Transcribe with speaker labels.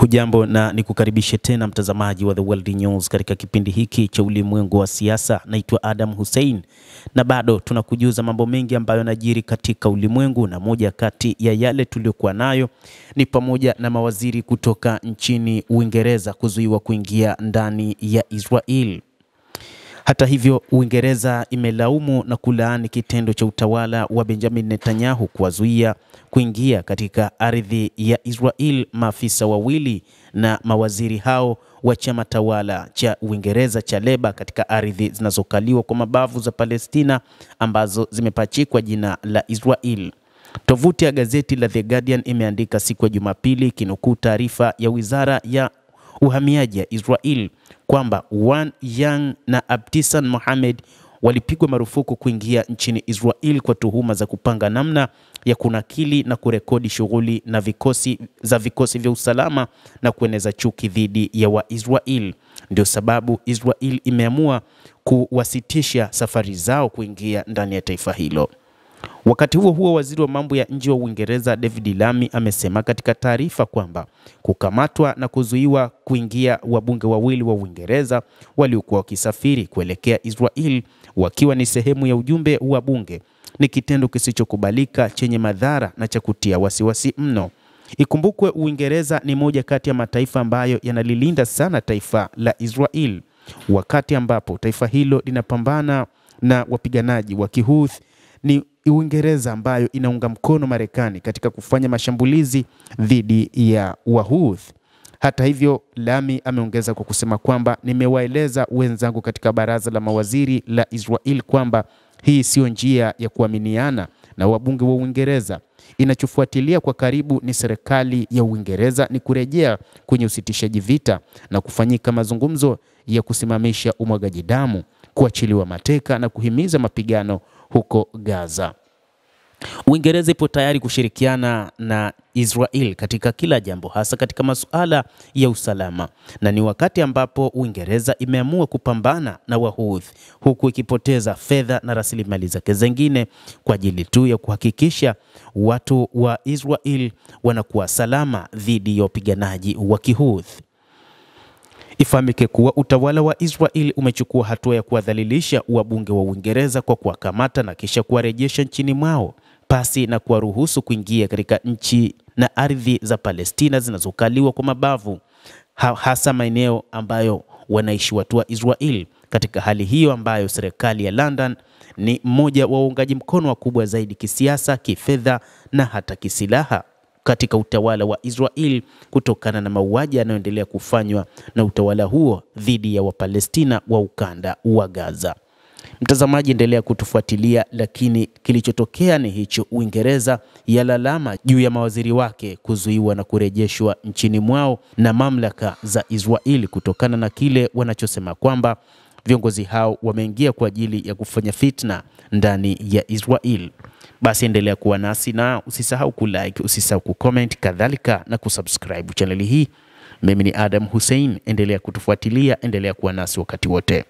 Speaker 1: Hujambo na nikukaribishe tena mtazamaji wa The World News katika kipindi hiki cha ulimwengu wa siasa. Naitwa Adam Hussein na bado tunakujuza mambo mengi ambayo yanajiri katika ulimwengu, na moja kati ya yale tuliokuwa nayo ni pamoja na mawaziri kutoka nchini Uingereza kuzuiwa kuingia ndani ya Israel. Hata hivyo, Uingereza imelaumu na kulaani kitendo cha utawala wa Benjamin Netanyahu kuwazuia kuingia katika ardhi ya Israel maafisa wawili na mawaziri hao wa chama tawala cha Uingereza cha Leba katika ardhi zinazokaliwa kwa mabavu za Palestina ambazo zimepachikwa jina la Israel. Tovuti ya gazeti la The Guardian imeandika siku ya Jumapili kinukuu taarifa ya Wizara ya Uhamiaji ya Israel kwamba Wan Yang na Abtisan Mohamed walipigwa marufuku kuingia nchini Israel kwa tuhuma za kupanga namna ya kunakili na kurekodi shughuli na vikosi vya usalama na kueneza chuki dhidi ya Waisrael. Ndio sababu Israel imeamua kuwasitisha safari zao kuingia ndani ya taifa hilo. Wakati huo huo, waziri wa mambo ya nje wa Uingereza David Lammy amesema katika taarifa kwamba kukamatwa na kuzuiwa kuingia wabunge wawili wa Uingereza waliokuwa wakisafiri kuelekea Israel wakiwa ni sehemu ya ujumbe wa bunge ni kitendo kisichokubalika, chenye madhara na cha kutia wasiwasi mno. Ikumbukwe Uingereza ni moja kati ya mataifa ambayo yanalilinda sana taifa la Israel, wakati ambapo taifa hilo linapambana na wapiganaji wa Kihouthi. Ni Uingereza ambayo inaunga mkono Marekani katika kufanya mashambulizi dhidi ya Wahouthi. Hata hivyo, Lammy ameongeza kwa kusema kwamba nimewaeleza wenzangu katika baraza la mawaziri la Israel kwamba hii sio njia ya kuaminiana na wabunge wa Uingereza. Inachofuatilia kwa karibu ni serikali ya Uingereza ni kurejea kwenye usitishaji vita na kufanyika mazungumzo ya kusimamisha umwagaji damu, kuachiliwa mateka na kuhimiza mapigano huko Gaza. Uingereza ipo tayari kushirikiana na Israel katika kila jambo, hasa katika masuala ya usalama, na ni wakati ambapo Uingereza imeamua kupambana na Wahouthi huku ikipoteza fedha na rasilimali zake zingine kwa ajili tu ya kuhakikisha watu wa Israel wanakuwa salama dhidi ya wapiganaji wa Kihouthi. Ifahamike kuwa utawala wa Israel umechukua hatua ya kuwadhalilisha wabunge wa Uingereza kwa kuwakamata na kisha kuwarejesha nchini mwao pasi na kuwaruhusu kuingia katika nchi na ardhi za Palestina zinazokaliwa kwa mabavu, hasa maeneo ambayo wanaishi watu wa Israel. Katika hali hiyo ambayo serikali ya London ni mmoja wa waungaji mkono wakubwa zaidi kisiasa, kifedha na hata kisilaha katika utawala wa Israel kutokana na mauaji yanayoendelea kufanywa na utawala huo dhidi ya Wapalestina wa ukanda wa Gaza. Mtazamaji, endelea kutufuatilia, lakini kilichotokea ni hicho. Uingereza yalalama juu ya mawaziri wake kuzuiwa na kurejeshwa nchini mwao na mamlaka za Israel kutokana na kile wanachosema kwamba viongozi hao wameingia kwa ajili ya kufanya fitna ndani ya Israel. Basi endelea kuwa nasi na usisahau kulike, usisahau kucomment, kadhalika na kusubscribe channel hii. Mimi ni Adam Hussein, endelea kutufuatilia, endelea kuwa nasi wakati wote.